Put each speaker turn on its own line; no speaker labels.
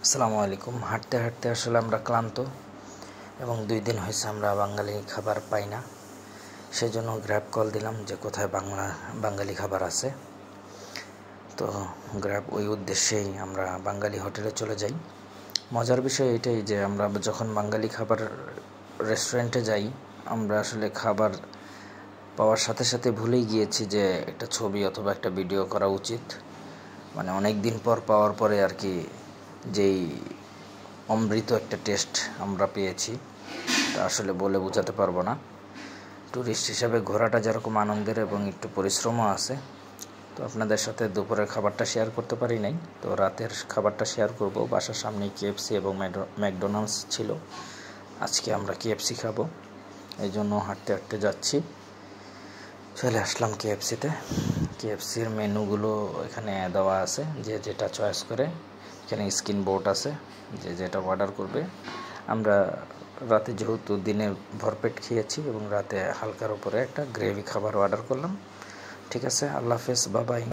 আসসালামু আলাইকুম। হাঁটতে হাঁটতে আসলে আমরা ক্লান্ত এবং 2 দিন হয়েছে আমরা বাঙালি খাবার পাই না। সেজন্য গ্র্যাব কল দিলাম যে কোথায় বাঙালি খাবার আছে। তো গ্র্যাব ওই উদ্দেশ্যেই আমরা বাঙালি হোটেলে চলে যাই। মজার বিষয় এটাই যে আমরা যখন বাঙালি খাবার রেস্টুরেন্টে যাই, আমরা আসলে খাবার পাওয়ার সাথে সাথে ভুলেই গিয়েছি যে একটা ছবি অথবা একটা ভিডিও করা উচিত। মানে অনেক দিন পর পাওয়ার পরে আর কি যেই অমৃত একটা টেস্ট আমরা পেয়েছি তা আসলে বলে বোঝাতে পারবো না। ট্যুরিস্ট হিসাবে ঘোরাটা যেরকম আনন্দের এবং একটু পরিশ্রমও আছে। তো আপনাদের সাথে দুপুরের খাবারটা শেয়ার করতে পারি নাই, তো রাতের খাবারটা শেয়ার করব। বাসার সামনেই কেএফসি এবং ম্যাকডোনাল্ডস ছিল। আজকে আমরা কেএফসি খাবো, এই জন্য হাঁটতে হাঁটতে যাচ্ছি। চলে আসলাম কেএফসিতে। কেএফসির মেনুগুলো এখানে দেওয়া আছে, যে যেটা চয়েস করে। এখানে স্ক্রিন বোর্ড আছে, যে যেটা অর্ডার করবে। আমরা রাতে যেহেতু দিনে ভরপেট খেয়েছি এবং রাতে হালকার উপরে একটা গ্রেভি খাবার অর্ডার করলাম। ঠিক আছে, আল্লাহ হাফেজ, বাই বাই।